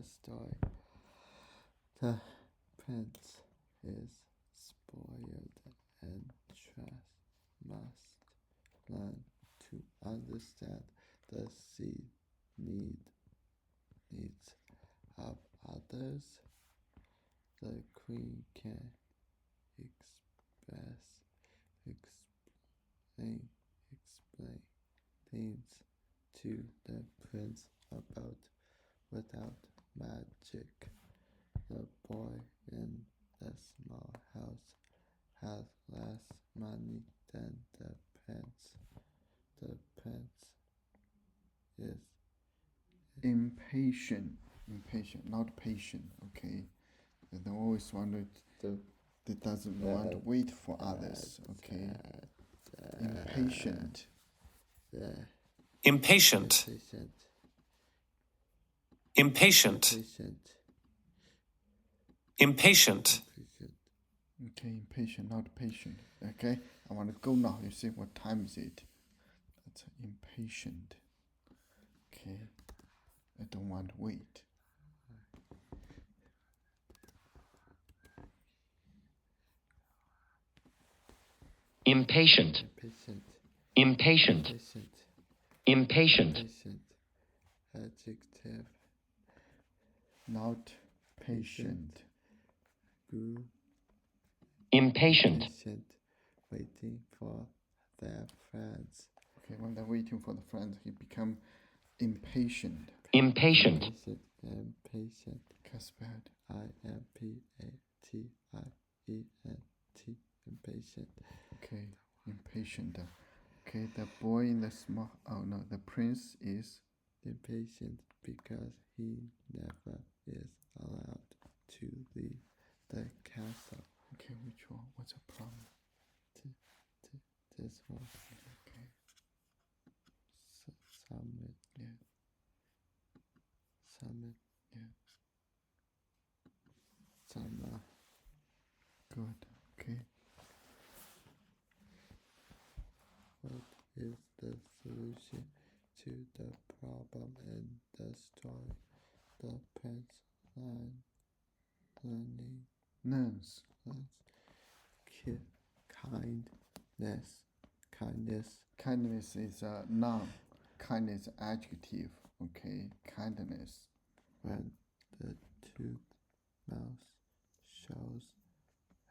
story. The prince is spoiled and must learn to understand the needs of others. The queen can explain things to the prince about without magic. The boy in the small house has less money than the prince. The prince is impatient, not patient, okay? They always wanted they doesn't want to wait for others, okay? Impatient. Impatient. Impatient. Impatient. Okay, impatient, not patient. Okay, I want to go now. You see, what time is it? That's impatient. Okay, I don't want to wait. Impatient. Impatient. Impatient. Adjective. Not patient. Impatient. Waiting for their friends. Okay, when they're waiting for the friends, he become impatient. Impatient. Impatient. Spelled IMPATIENT. Impatient. Okay, impatient. Okay, the boy in the small. Oh no, the prince is impatient because he never is allowed to leave the castle. Okay, which one? What's the problem? This one. Okay. Summit. Yeah. Summit. Yeah. Summer. Good. Okay. What is the solution to the problem in the story? The prince learns kindness. Kindness is a noun. Kindness adjective. Okay. Kindness. When the tooth mouse shows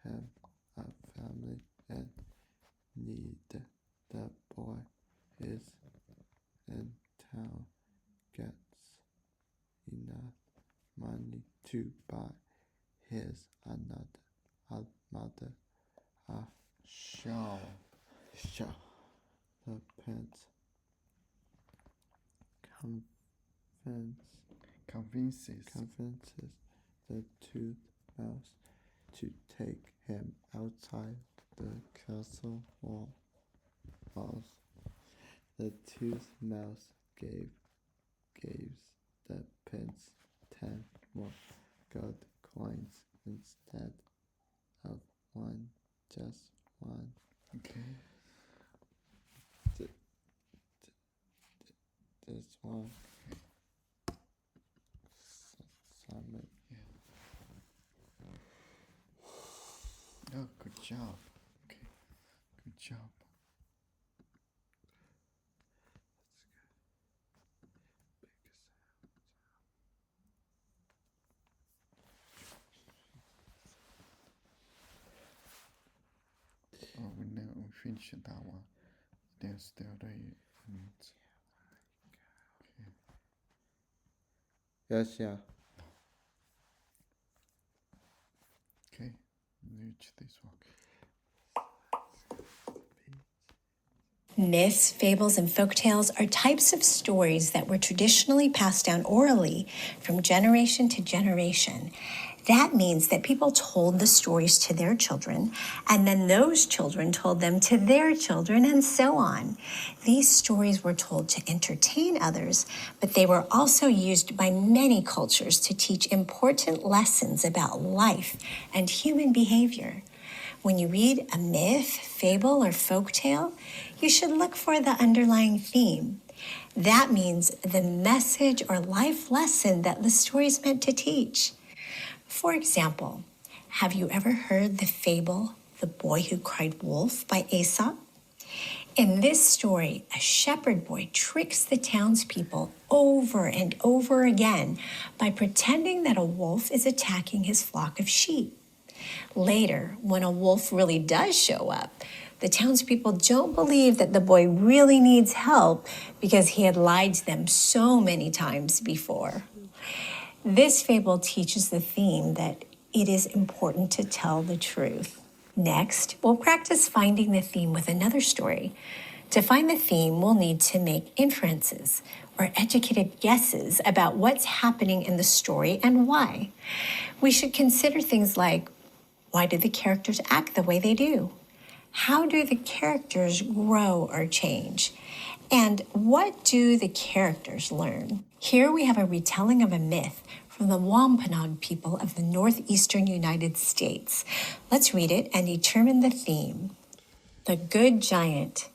him a family in need, the boy is in town gets enough money to buy his mother a Shall. The prince convinces the tooth mouse to take him outside the castle walls. The tooth mouse gives the prince 10 more gold coins instead of one, just one. Okay. This one. Summit. Yeah. Oh, good job. Okay. Good job. Oh, we finished that one. There's still 8 minutes. Yes, yeah. Okay, reach this one. Myths, fables, and folktales are types of stories that were traditionally passed down orally from generation to generation. That means that people told the stories to their children, and then those children told them to their children, and so on. These stories were told to entertain others, but they were also used by many cultures to teach important lessons about life and human behavior. When you read a myth, fable, or folktale, you should look for the underlying theme. That means the message or life lesson that the story is meant to teach. For example, have you ever heard the fable, The Boy Who Cried Wolf by Aesop? In this story, a shepherd boy tricks the townspeople over and over again by pretending that a wolf is attacking his flock of sheep. Later, when a wolf really does show up, the townspeople don't believe that the boy really needs help because he had lied to them so many times before. This fable teaches the theme that it is important to tell the truth. Next, we'll practice finding the theme with another story. To find the theme, we'll need to make inferences or educated guesses about what's happening in the story and why. We should consider things like, why do the characters act the way they do? How do the characters grow or change? And what do the characters learn? Here we have a retelling of a myth from the Wampanoag people of the northeastern United States. Let's read it and determine the theme. The Good Giant.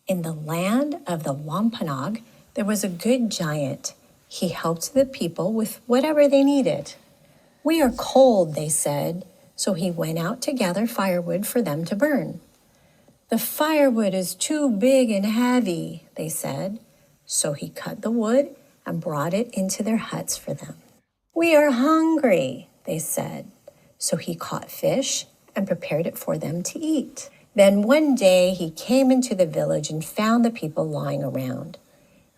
In the land of the Wampanoag, there was a good giant. He helped the people with whatever they needed. We are cold, they said, so he went out to gather firewood for them to burn. The firewood is too big and heavy, they said, so he cut the wood and brought it into their huts for them. We are hungry, they said, so he caught fish and prepared it for them to eat. Then one day he came into the village and found the people lying around.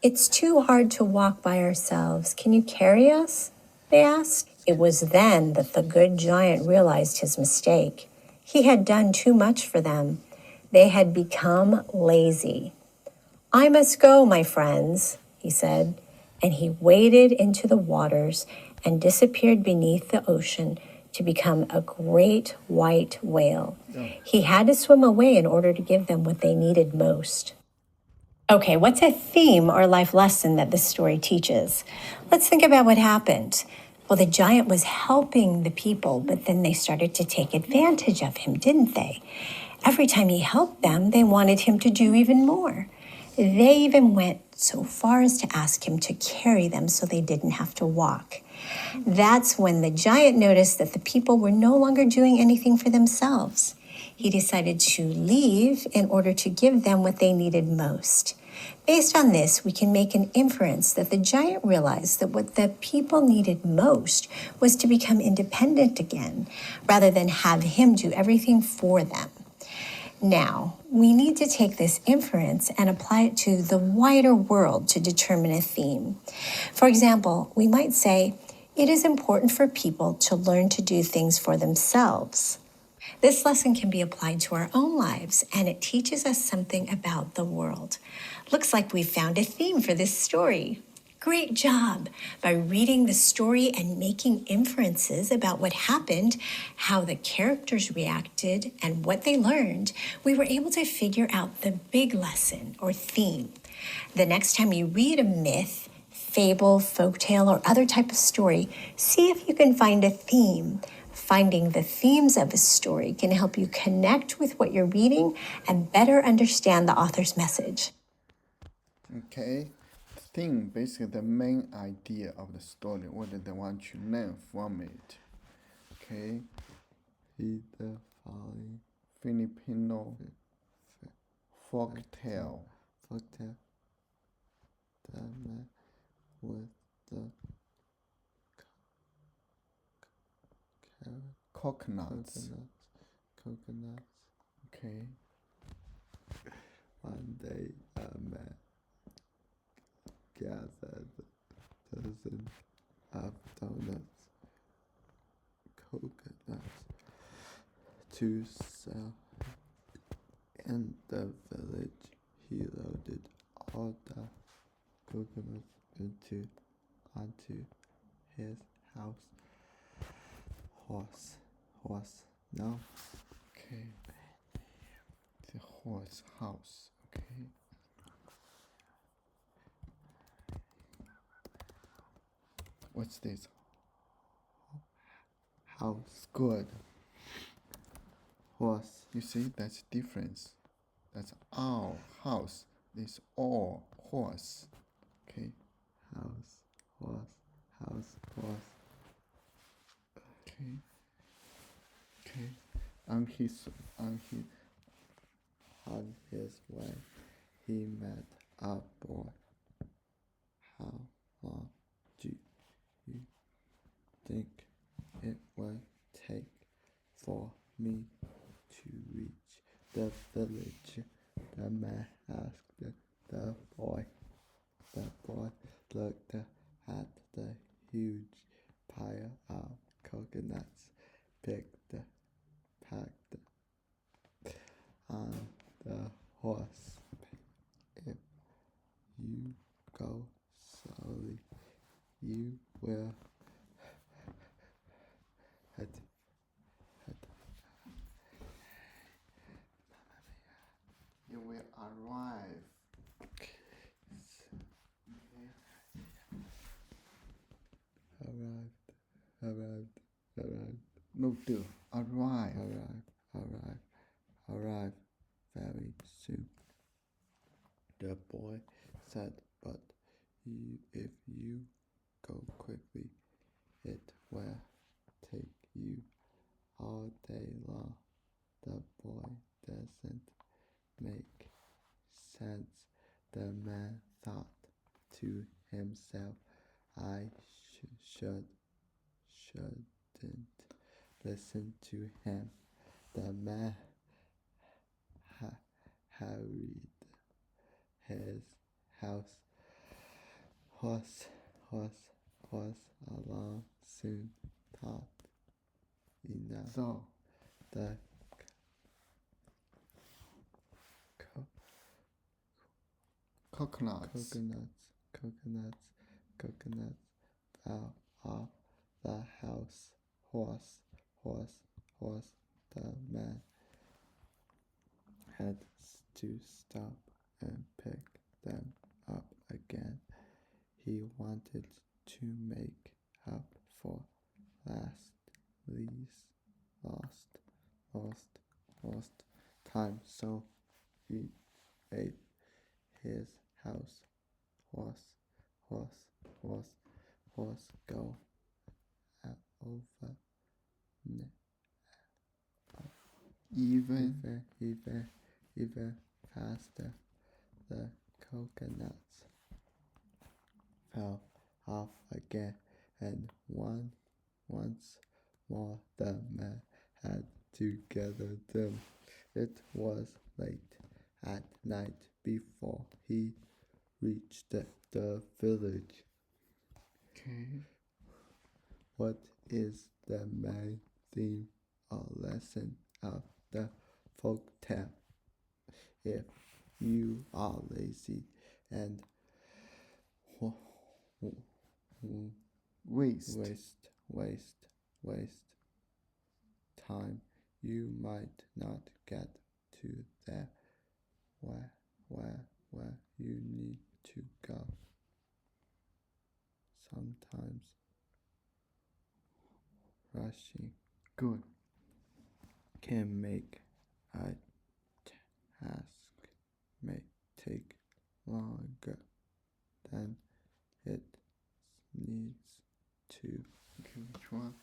It's too hard to walk by ourselves. Can you carry us? They asked. It was then that the good giant realized his mistake. He had done too much for them. They had become lazy. I must go, my friends, he said, and he waded into the waters and disappeared beneath the ocean to become a great white whale. He had to swim away in order to give them what they needed most. Okay, what's a theme or life lesson that this story teaches? Let's think about what happened. Well, the giant was helping the people, but then they started to take advantage of him, didn't they? Every time he helped them, they wanted him to do even more. They even went so far as to ask him to carry them so they didn't have to walk. That's when the giant noticed that the people were no longer doing anything for themselves. He decided to leave in order to give them what they needed most. Based on this, we can make an inference that the giant realized that what the people needed most was to become independent again, rather than have him do everything for them. Now, we need to take this inference and apply it to the wider world to determine a theme. For example, we might say, it is important for people to learn to do things for themselves. This lesson can be applied to our own lives, and it teaches us something about the world. Looks like we found a theme for this story. Great job! By reading the story and making inferences about what happened, how the characters reacted, and what they learned, we were able to figure out the big lesson or theme. The next time you read a myth, fable, folktale, or other type of story, see if you can find a theme. Finding the themes of a story can help you connect with what you're reading and better understand the author's message. Okay, theme, basically the main idea of the story, what do they want to learn from it? Okay, Read the following Filipino folktale. folktale. The man with the Coconuts. Coconuts. Okay. One day a man gathered dozens of donuts, coconuts, to sell. In the village, he loaded all the coconuts onto his horse. No. Okay. The horse house. Okay. What's this? House. Good. Horse. You see, that's difference. That's our house. This all horse. Okay. house, horse, house, horse. Okay. Okay. On his On his way, he met a boy. How long do you think it will take for me to reach the village? The man asked the boy. The boy looked at the huge pile of coconuts, packed on the horse. If you go slowly, you will head. you will arrive. Arrived, No, do arrive. arrive very soon. The boy said, but if you go quickly, it will take you all day long. The boy doesn't make sense. The man thought to himself, I shouldn't listen to him. The man hurried his horse along, soon thought enough. So The coconuts. coconuts fell off the house. Horse. The man had to stop and pick them up again. He wanted to make up for lost time, so he ate his house. Horse, go over even faster. The coconuts fell off again, and once more the man had to gather them. It was late at night before he reached the village. Okay. What is the main theme or lesson of the folk tale? If you are lazy and waste time, you might not get to there where you need to go. Sometimes rushing Good. can make a task take longer than it needs to. Okay, which one?